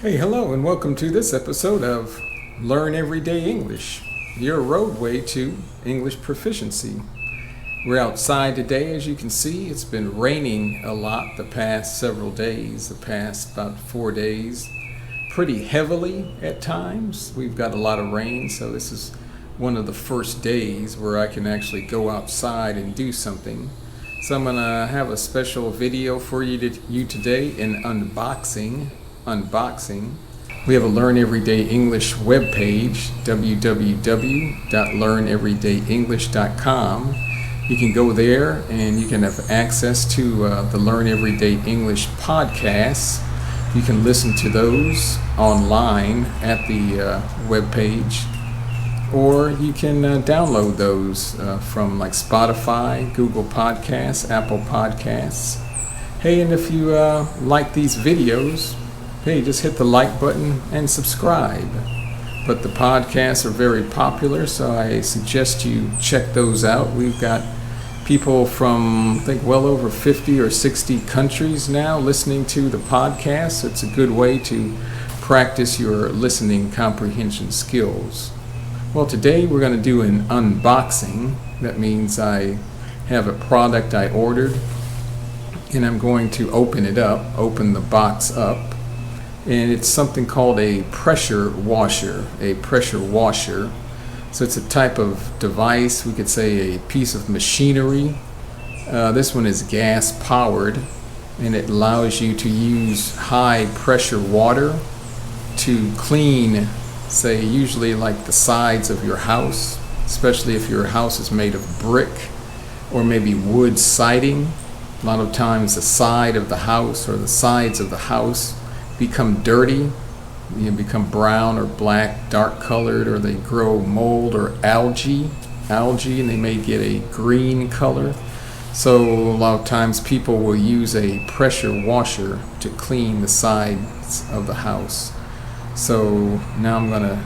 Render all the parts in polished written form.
Hey, hello, and welcome to this episode of Learn Everyday English, your roadway to English proficiency. We're outside today, as you can see. It's been raining a lot the past several days, the past about 4 days, pretty heavily at times. We've got a lot of rain, so this is one of the first days where I can actually go outside and do something. So I'm going to have a special video for you today, an unboxing. We have a Learn Everyday English webpage, www.learneverydayenglish.com. You can go there and you can have access to the Learn Everyday English podcasts. You can listen to those online at the webpage, or you can download those from like Spotify, Google Podcasts, Apple Podcasts. Hey, and if you like these videos, hey, just hit the like button and subscribe. But the podcasts are very popular, so I suggest you check those out. We've got people from, I think, well over 50 or 60 countries now listening to the podcast. So it's a good way to practice your listening comprehension skills. Well, today we're going to do an unboxing. That means I have a product I ordered, and I'm going to open the box up. And it's something called a pressure washer. So it's a type of device, we could say a piece of machinery. This one is gas powered, and it allows you to use high pressure water to clean, say, usually like the sides of your house, especially if your house is made of brick or maybe wood siding. A lot of times the side of the house or the sides of the house become dirty, become brown or black, dark colored, or they grow mold or algae, and they may get a green color. So a lot of times people will use a pressure washer to clean the sides of the house. So now I'm going to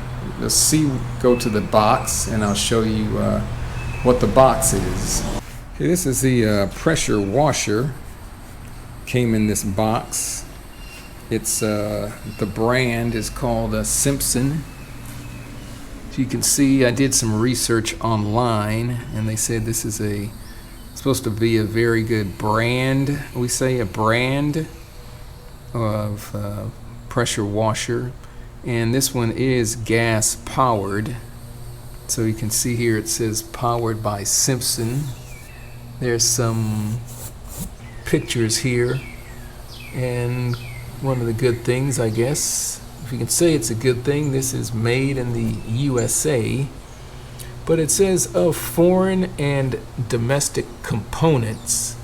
go to the box, and I'll show you what the box is. Okay, this is the pressure washer. Came in this box. It's the brand is called Simpson. As you can see, I did some research online, and they said this is supposed to be a very good brand. We say a brand of pressure washer, and this one is gas powered. So you can see here it says powered by Simpson. There's some pictures here, and one of the good things, I guess, if you can say it's a good thing, this is made in the USA, but it says of foreign and domestic components.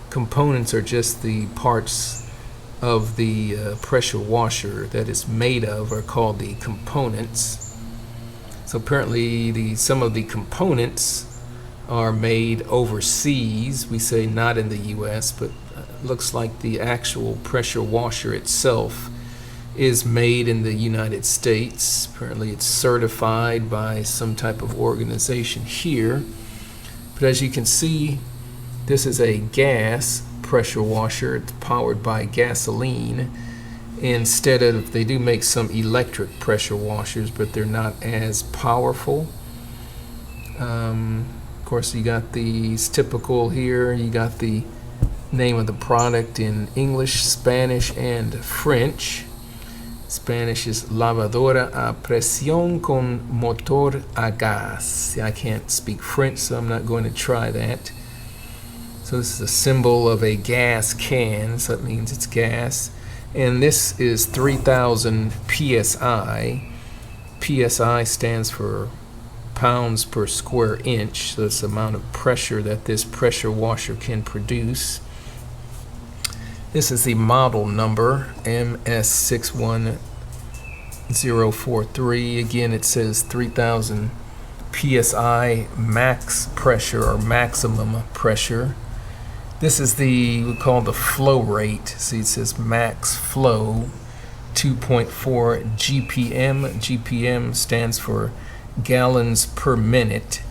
Components are just the parts of the pressure washer that it's made of are called the components. So apparently some of the components are made overseas. We say not in the US, but looks like the actual pressure washer itself is made in the United States. Apparently it's certified by some type of organization here. But as you can see, this is a gas pressure washer. It's powered by gasoline instead of, they do make some electric pressure washers, but they're not as powerful. Of course, you got these typical here. You got the name of the product in English, Spanish, and French. Spanish is lavadora a presión con motor a gas. I can't speak French, so I'm not going to try that. So this is a symbol of a gas can, so that means it's gas. And this is 3,000 PSI. PSI stands for pounds per square inch, so it's the amount of pressure that this pressure washer can produce. This is the model number, MS61043. Again, it says 3,000 PSI max pressure or maximum pressure. This is we call the flow rate. See, it says max flow, 2.4 GPM. GPM stands for gallons per minute.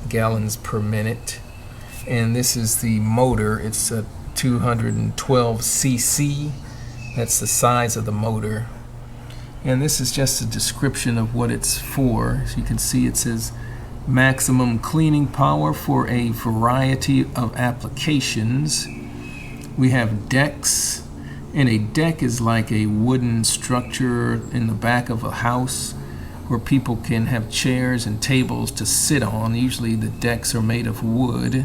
And this is the motor. It's a 212 cc. That's the size of the motor. And this is just a description of what it's for. As you can see, it says maximum cleaning power for a variety of applications. We have decks, and a deck is like a wooden structure in the back of a house where people can have chairs and tables to sit on. Usually the decks are made of wood.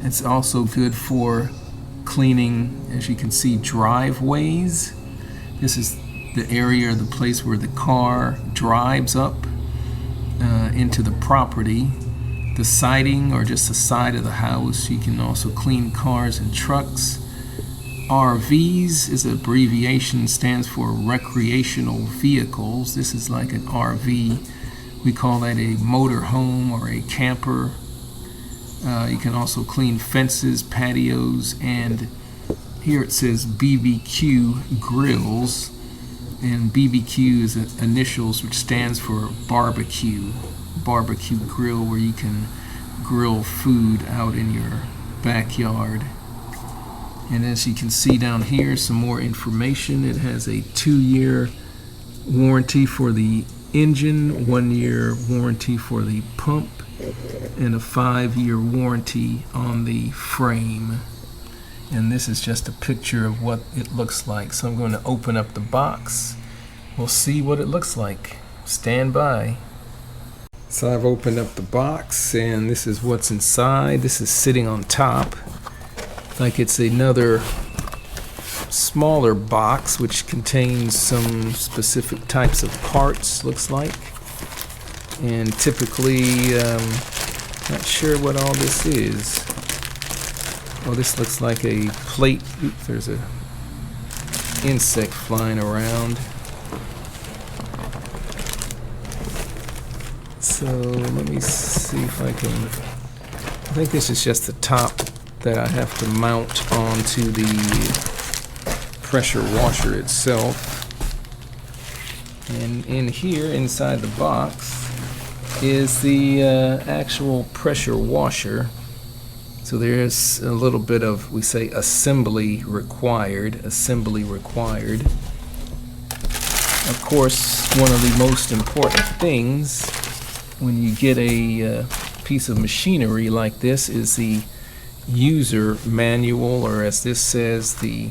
It's also good for cleaning, as you can see, driveways. This is the area or the place where the car drives up into the property. The siding or just the side of the house. You can also clean cars and trucks. RVs is an abbreviation, stands for recreational vehicles. This is like an RV. We call that a motor home or a camper. You can also clean fences, patios, and here it says BBQ grills. And BBQ is initials, which stands for barbecue grill, where you can grill food out in your backyard. And as you can see down here, some more information. It has a 2-year warranty for the engine, 1-year warranty for the pump, and a 5-year warranty on the frame. And this is just a picture of what it looks like. So I'm going to open up the box. We'll see what it looks like. Stand by. So I've opened up the box, and this is what's inside. This is sitting on top. Like it's another smaller box which contains some specific types of parts, looks like. And typically, not sure what all this is. Oh, this looks like a plate. Oops, there's a insect flying around. So let me see if I think this is just the top that I have to mount onto the pressure washer itself. And in here, inside the box, is the actual pressure washer. So there's a little bit of, we say, assembly required. Of course, one of the most important things when you get a piece of machinery like this is the user manual, or as this says, the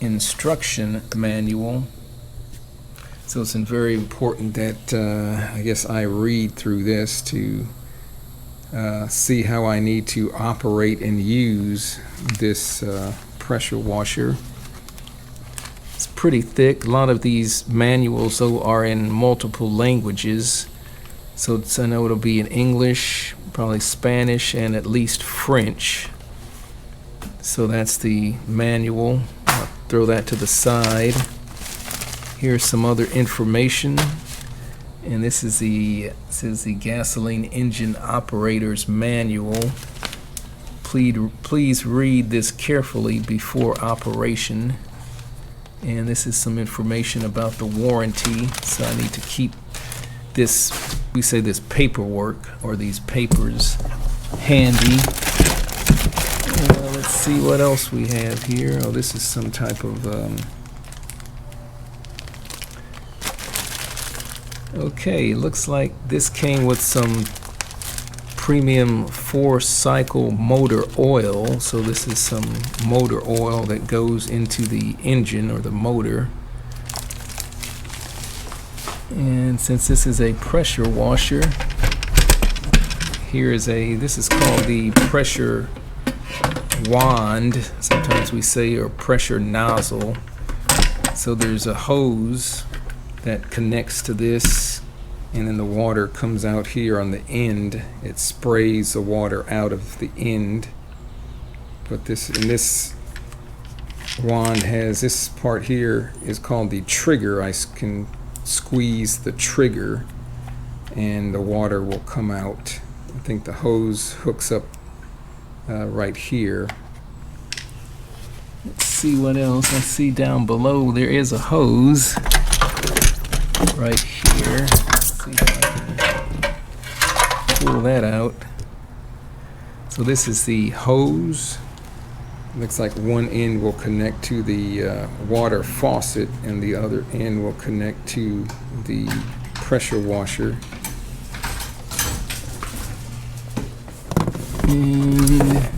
instruction manual. So it's very important that I guess I read through this to see how I need to operate and use this pressure washer. It's pretty thick. A lot of these manuals, though, are in multiple languages. So I know it'll be in English, probably Spanish, and at least French. So that's the manual. I'll throw that to the side. Here's some other information. And this is says the gasoline engine operator's manual. Please read this carefully before operation. And this is some information about the warranty. So I need to keep this, we say this paperwork, or these papers, handy. Let's see what else we have here. Oh, this is some type of okay, looks like this came with some premium 4-cycle motor oil. So this is some motor oil that goes into the engine or the motor. And since this is a pressure washer, this is called the pressure wand, sometimes we say, or pressure nozzle. So there's a hose that connects to this, and then the water comes out here on the end. It sprays the water out of the end. But this wand has this part here is called the trigger. I can squeeze the trigger and the water will come out. I think the hose hooks up right here. Let's see what else. I see down below there is a hose right here. Let's see if I can pull that out. So this is the hose. Looks like one end will connect to the water faucet and the other end will connect to the pressure washer. And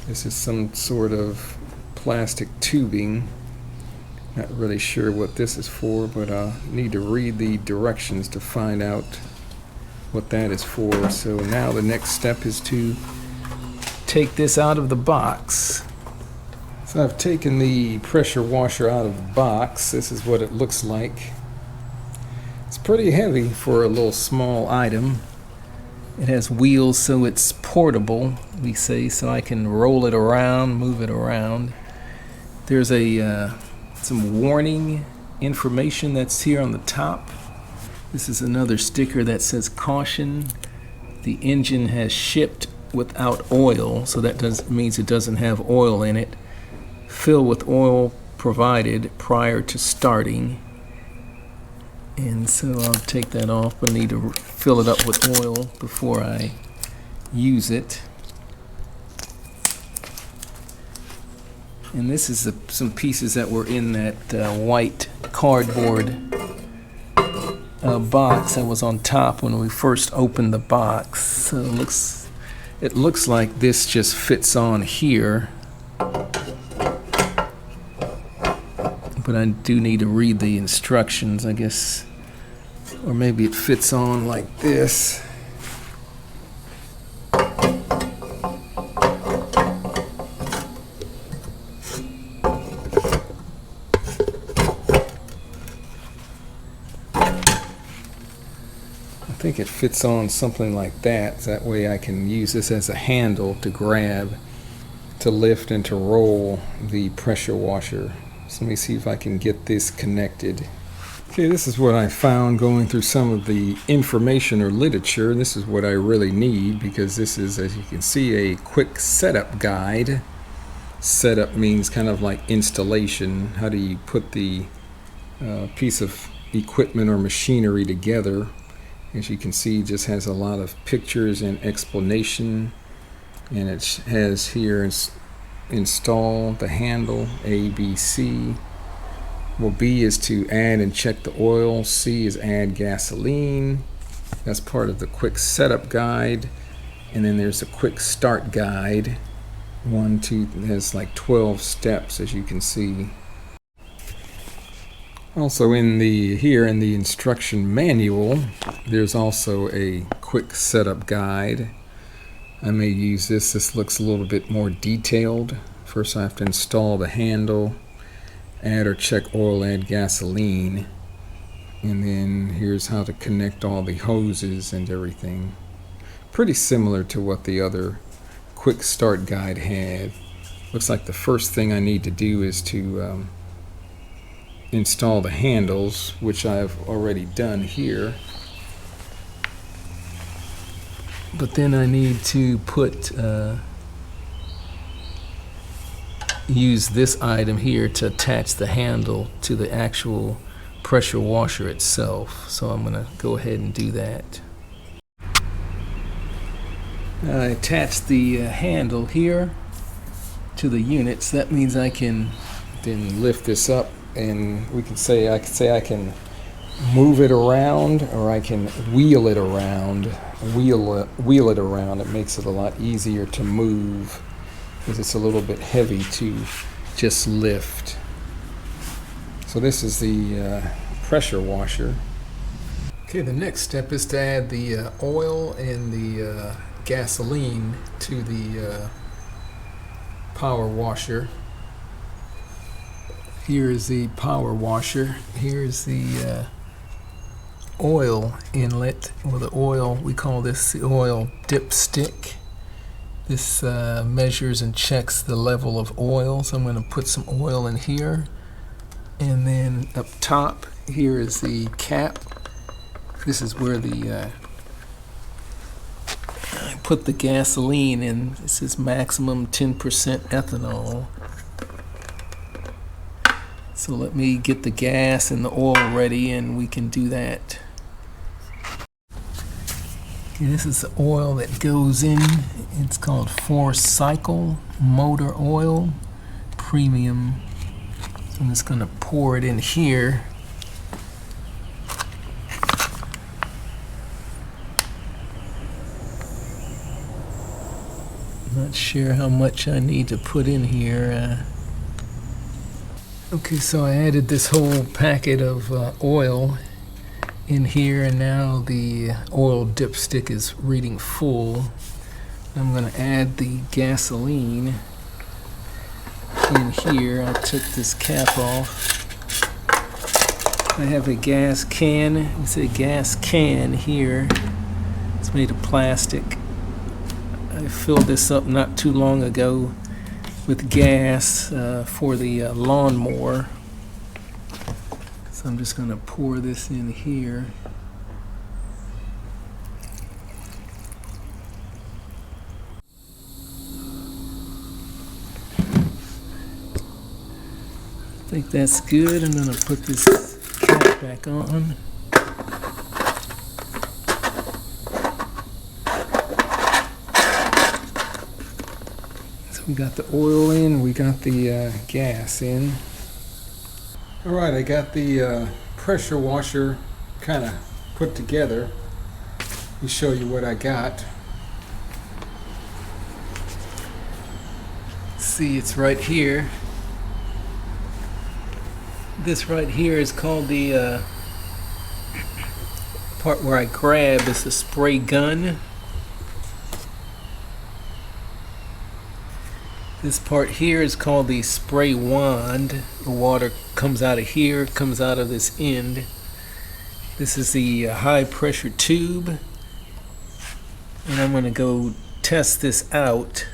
this is some sort of plastic tubing. Not really sure what this is for, but I'll need to read the directions to find out what that is for. So now the next step is to take this out of the box. So I've taken the pressure washer out of the box. This is what it looks like. It's pretty heavy for a little small item. It has wheels, so it's portable, we say, so I can roll it around, move it around. There's some warning information that's here on the top. This is another sticker that says caution. The engine has shipped without oil, so that means it doesn't have oil in it. Fill with oil provided prior to starting. And so I'll take that off. I need to fill it up with oil before I use it. And this is some pieces that were in that white cardboard box that was on top when we first opened the box. So it looks like this just fits on here. But I do need to read the instructions, I guess. Or maybe it fits on like this. I think it fits on something like that. That way I can use this as a handle to grab, to lift and to roll the pressure washer. So let me see if I can get this connected. Okay, this is what I found going through some of the information or literature. This is what I really need because this is, as you can see, a quick setup guide. Setup means kind of like installation. How do you put the piece of equipment or machinery together? As you can see, it just has a lot of pictures and explanation. And it has here install the handle, A, B, C. Well, B is to add and check the oil. C is add gasoline. That's part of the quick setup guide. And then there's a quick start guide. 1, 2, has like 12 steps, as you can see. Also in the instruction manual, there's also a quick setup guide. I may use this. This looks a little bit more detailed. First I have to install the handle, add or check oil, add gasoline, and then here's how to connect all the hoses and everything. Pretty similar to what the other quick start guide had. Looks like the first thing I need to do is to install the handles, which I've already done here. But then I need to use this item here to attach the handle to the actual pressure washer itself. So I'm going to go ahead and do that. I attach the handle here to the unit, so that means I can then lift this up, and I can move it around, or I can wheel it around. Wheel it around. It makes it a lot easier to move because it's a little bit heavy to just lift. So this is the pressure washer. Okay, the next step is to add the oil and the gasoline to the power washer. Here is the power washer. Here's the oil inlet, or the oil, we call this the oil dipstick. This measures and checks the level of oil. So I'm going to put some oil in here. And then up top, here is the cap. This is where I put the gasoline in. This is maximum 10% ethanol. So let me get the gas and the oil ready and we can do that. Okay, this is the oil that goes in. It's called 4-cycle motor oil premium. So I'm just going to pour it in here. Not sure how much I need to put in here. Okay, so I added this whole packet of oil in here, and now the oil dipstick is reading full. I'm going to add the gasoline in here. I took this cap off. I have a gas can. It's a gas can here. It's made of plastic. I filled this up not too long ago with gas for the lawnmower. So I'm just going to pour this in here. I think that's good. I'm going to put this cap back on. So we got the oil in, we got the gas in. All right, I got the pressure washer kind of put together. Let me show you what I got. See, it's right here. This right here is called the part where I grab is the spray gun. This part here is called the spray wand. The water comes out of here, comes out of this end. This is the high pressure tube. And I'm going to go test this out.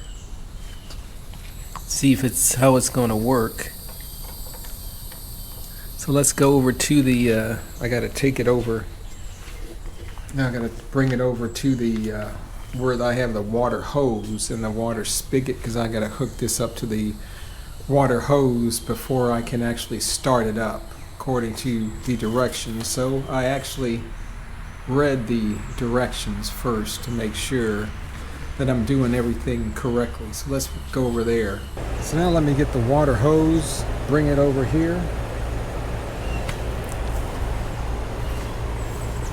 See if it's how it's going to work. So let's go over to the, I got to take it over. Now I got to bring it over to the where I have the water hose and the water spigot, because I got to hook this up to the water hose before I can actually start it up according to the directions. So I actually read the directions first to make sure that I'm doing everything correctly. So let's go over there. So now let me get the water hose, bring it over here.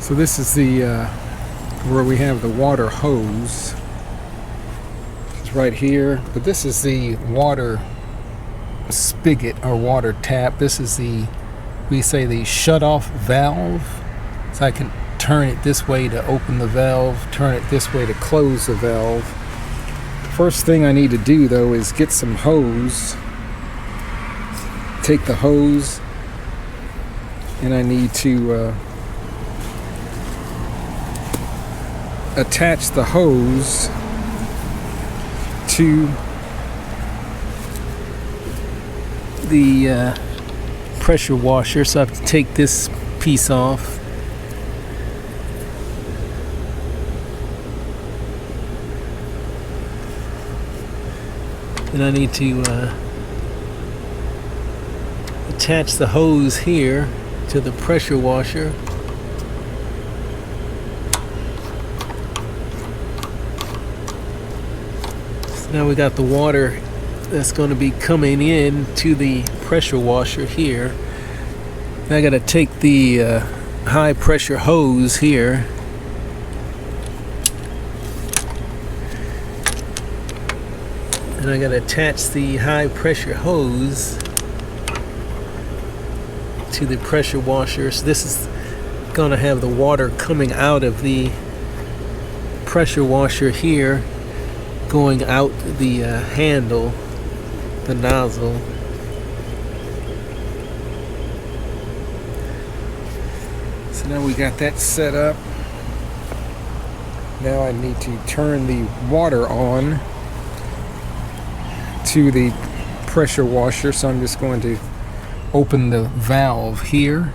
So this is the where we have the water hose. It's right here, but this is the water spigot or water tap. This is the, we say, the shut-off valve. So I can turn it this way to open the valve, turn it this way to close the valve. First thing I need to do though is get some hose. Take the hose, and I need to attach the hose to the pressure washer. So I have to take this piece off. And I need to attach the hose here to the pressure washer. Now we got the water that's going to be coming in to the pressure washer here. Now I got to take the high pressure hose here and I got to attach the high pressure hose to the pressure washer. So this is going to have the water coming out of the pressure washer here, going out the handle, the nozzle. So now we got that set up. Now I need to turn the water on to the pressure washer. So I'm just going to open the valve here.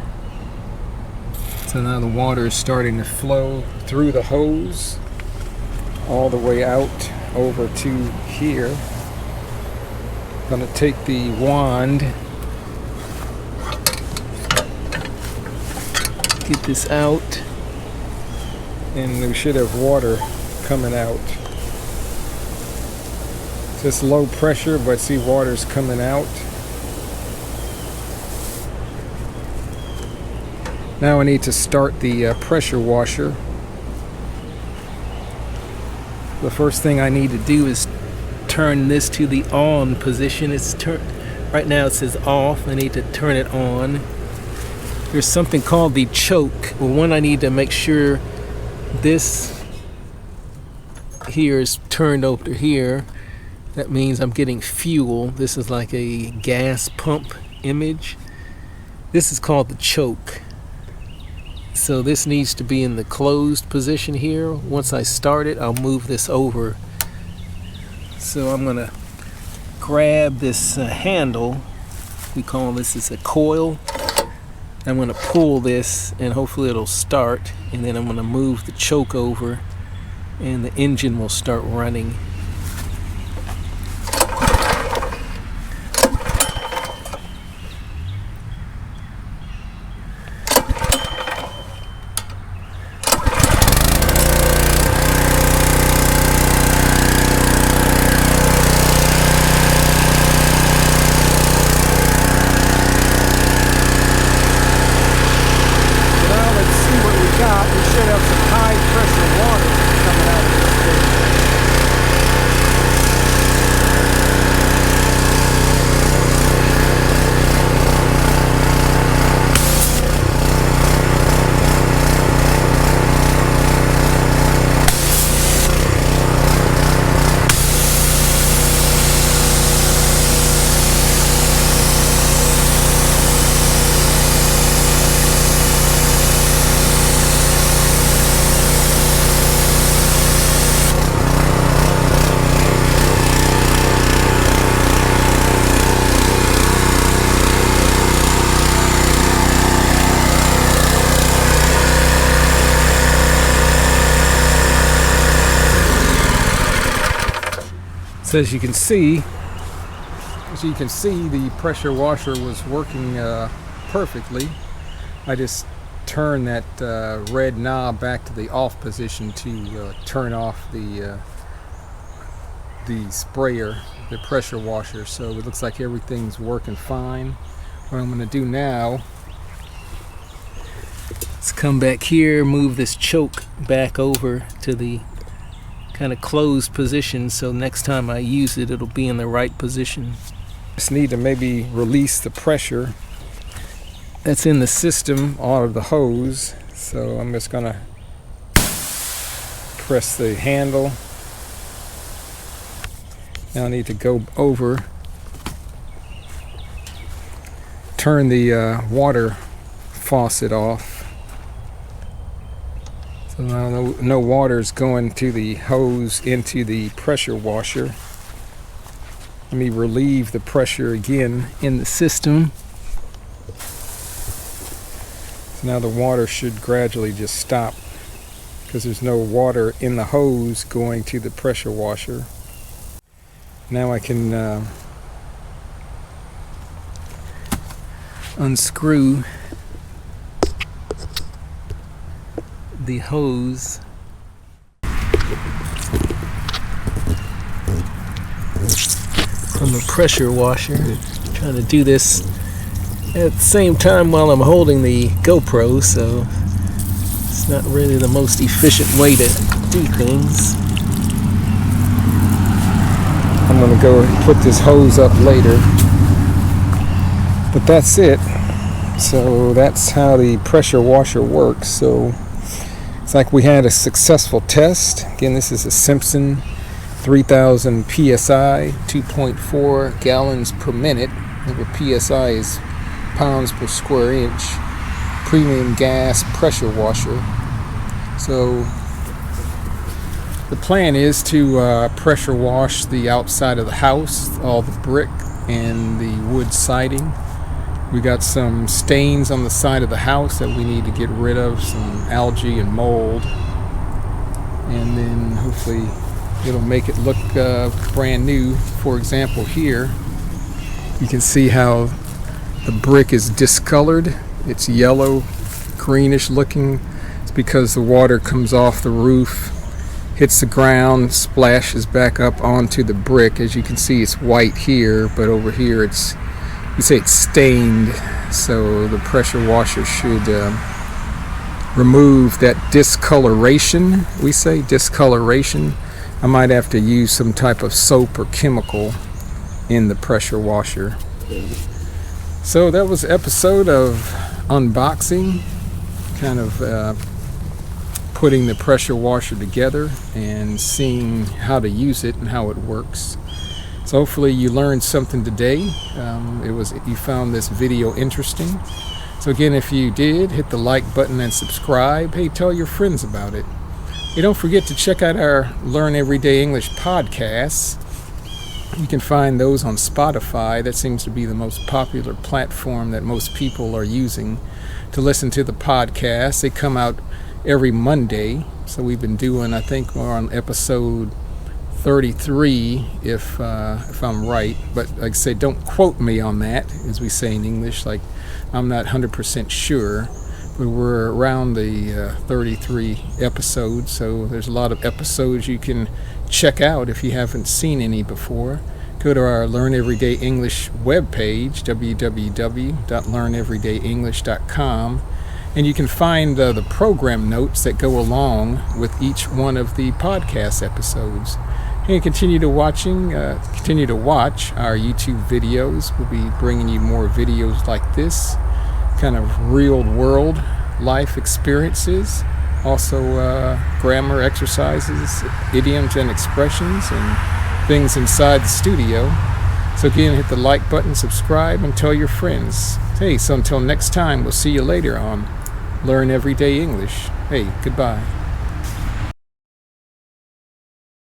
So now the water is starting to flow through the hose all the way out over to here. I'm going to take the wand, get this out, and we should have water coming out. Just low pressure, but see water's coming out. Now I need to start the pressure washer. The first thing I need to do is turn this to the on position. Right now it says off. I need to turn it on. There's something called the choke. Well, one, I need to make sure this here is turned over here. That means I'm getting fuel. This is like a gas pump image. This is called the choke. So this needs to be in the closed position here. Once I start it, I'll move this over. So I'm gonna grab this handle. We call this a coil. I'm gonna pull this and hopefully it'll start, and then I'm gonna move the choke over and the engine will start running. So as you can see, the pressure washer was working perfectly. I just turned that red knob back to the off position to turn off the sprayer, the pressure washer. So it looks like everything's working fine. What I'm going to do now is come back here, move this choke back over to the kind of closed position, so next time I use it, it'll be in the right position. Just need to maybe release the pressure that's in the system out of the hose. So I'm just gonna press the handle. Now I need to go over, turn the water faucet off. So now no water is going to the hose into the pressure washer. Let me relieve the pressure again in the system. So now the water should gradually just stop because there's no water in the hose going to the pressure washer. Now I can unscrew the hose from the pressure washer. I'm trying to do this at the same time while I'm holding the GoPro, so it's not really the most efficient way to do things. I'm going to go put this hose up later, but that's it. So that's how the pressure washer works. So it's like we had a successful test. Again, this is a Simpson 3000 PSI, 2.4 gallons per minute. Remember, PSI is pounds per square inch. Premium gas pressure washer. So the plan is to pressure wash the outside of the house, all the brick and the wood siding. We got some stains on the side of the house that we need to get rid of, some algae and mold, and then hopefully it'll make it look brand new. For example, here you can see how the brick is discolored. It's yellow, greenish looking. It's because the water comes off the roof, hits the ground, splashes back up onto the brick. As you can see, it's white here, but over here it's stained. So the pressure washer should remove that discoloration. We say discoloration. I might have to use some type of soap or chemical in the pressure washer. So that was an episode of unboxing, kind of putting the pressure washer together and seeing how to use it and how it works. So hopefully you learned something today. You found this video interesting. So again, if you did, hit the like button and subscribe. Hey, tell your friends about it. Hey, don't forget to check out our Learn Everyday English podcasts. You can find those on Spotify. That seems to be the most popular platform that most people are using to listen to the podcast. They come out every Monday. So we've been doing, I think we're on episode 33, if I'm right. But like I say, don't quote me on that, as we say in English. Like, I'm not 100% sure. But we're around the 33 episodes. So there's a lot of episodes you can check out if you haven't seen any before. Go to our Learn Everyday English webpage, www.learneverydayenglish.com, and you can find the program notes that go along with each one of the podcast episodes. And continue to watch our YouTube videos. We'll be bringing you more videos like this, kind of real world life experiences. Also grammar exercises, idioms and expressions, and things inside the studio. So again, hit the like button, subscribe, and tell your friends. Hey, so until next time, we'll see you later on Learn Everyday English. Hey, goodbye.